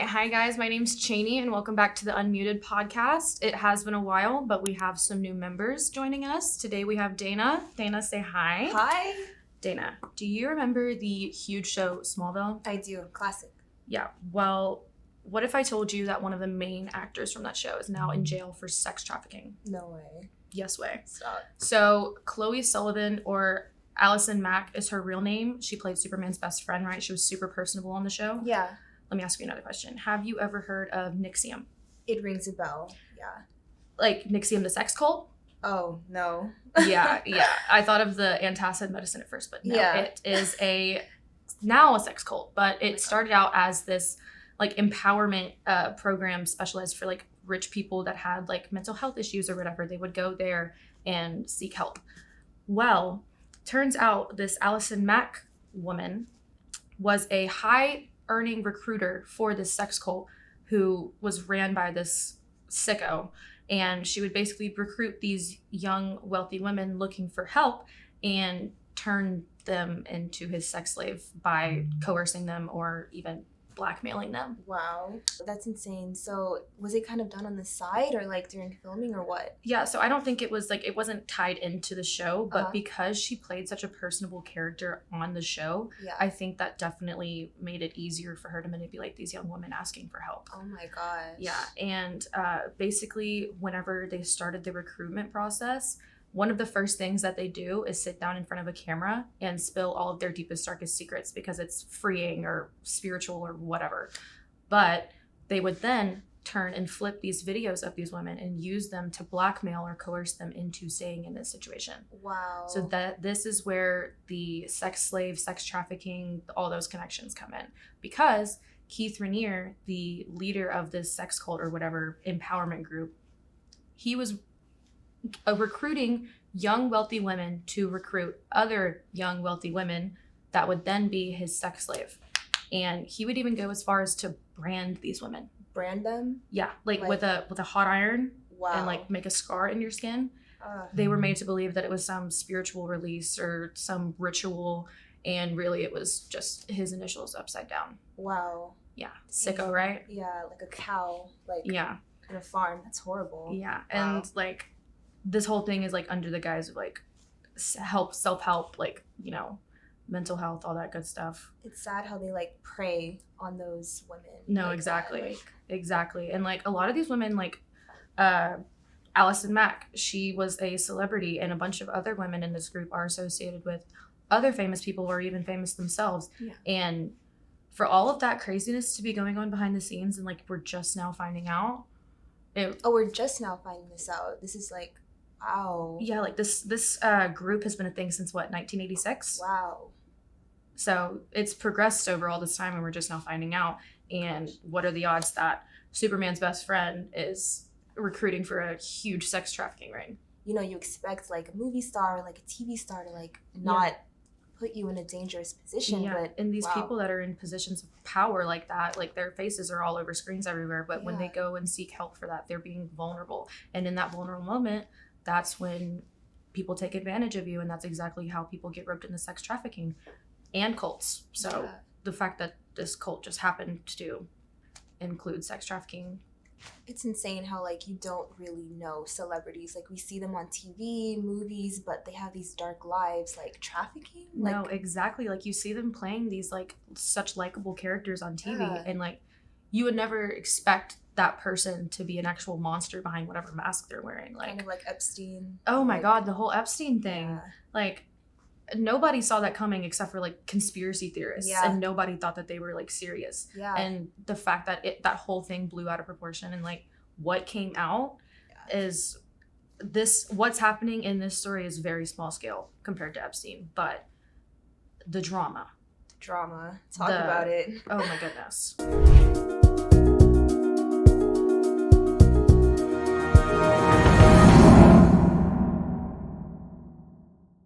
right. Hi, guys. My name's Chaney, and welcome back to the Unmuted podcast. It has been a while, but we have some new members joining us. Today we have Dana. Dana, say hi. Hi. Dana, do you remember the huge show Smallville? I do. Classic. Yeah. Well, what if I told you that one of the main actors from that show is now in jail for sex trafficking? No way. Yes way. Stop. So Chloe Sullivan, or Allison Mack is her real name. She played Superman's best friend, right? She was super personable on the show. Yeah. Let me ask you another question. Have you ever heard of NXIVM? It rings a bell. Yeah. Like NXIVM, the sex cult? Oh, no. Yeah. I thought of the antacid medicine at first, but no. Yeah. It is now a sex cult, but it started out as this like empowerment program specialized for like rich people that had like mental health issues or whatever. They would go there and seek help. Well, turns out this Allison Mack woman was a high earning recruiter for this sex cult who was ran by this sicko, and she would basically recruit these young wealthy women looking for help and turn them into his sex slave by coercing them or even blackmailing them. Wow. That's insane. So was it kind of done on the side or like during filming or what? Yeah, so I don't think it was like, it wasn't tied into the show, but Uh-huh. because she played such a personable character on the show, Yeah. I think that definitely made it easier for her to manipulate these young women asking for help. Oh my gosh. Yeah, and basically whenever they started the recruitment process, one of the first things that they do is sit down in front of a camera and spill all of their deepest, darkest secrets because it's freeing or spiritual or whatever. But they would then turn and flip these videos of these women and use them to blackmail or coerce them into staying in this situation. Wow. So that this is where the sex slave, sex trafficking, all those connections come in. Because Keith Raniere, the leader of this sex cult or whatever empowerment group, he was recruiting young wealthy women to recruit other young wealthy women that would then be his sex slave. And he would even go as far as to brand these women. Brand them? Yeah, like with a hot iron. Wow. And like make a scar in your skin. Ugh. They were made to believe that it was some spiritual release or some ritual, and really it was just his initials upside down. Wow. Yeah, sicko, right? Yeah, like a cow, like Yeah, in a farm. That's horrible. yeah. Wow. And like this whole thing is like under the guise of like self-help, like, you know, mental health, all that good stuff. It's sad how they like prey on those women. No, like exactly. that. Like, Exactly. And like a lot of these women, like Allison Mack, she was a celebrity, and a bunch of other women in this group are associated with other famous people or even famous themselves. Yeah. And for all of that craziness to be going on behind the scenes and like we're just now finding out, we're just now finding this out. This is like, wow. yeah, like this group has been a thing since what, 1986? Wow. So it's progressed over all this time and we're just now finding out. And what are the odds that Superman's best friend is recruiting for a huge sex trafficking ring? You know, you expect like a movie star, like a TV star to like not put you in a dangerous position. Yeah, But and these wow. people that are in positions of power like that, like their faces are all over screens everywhere. But when they Yeah. go and seek help for that, they're being vulnerable. And in that vulnerable moment, that's when people take advantage of you. And that's exactly how people get roped into sex trafficking and cults. So Yeah. the fact that this cult just happened to include sex trafficking. It's insane how like you don't really know celebrities. Like we see them on TV, movies, but they have these dark lives. Like trafficking. Like, No, exactly. Like you see them playing these like such likable characters on TV, Yeah. and like you would never expect that person to be an actual monster behind whatever mask they're wearing. Like, kind of like Epstein. oh my like, God, the whole Epstein thing. Yeah. Like nobody saw that coming except for like conspiracy theorists, Yeah. and nobody thought that they were like serious. Yeah. And the fact that that whole thing blew out of proportion, and like what came out is this, what's happening in this story is very small scale compared to Epstein, but the drama. Drama. Talk about it. Oh my goodness.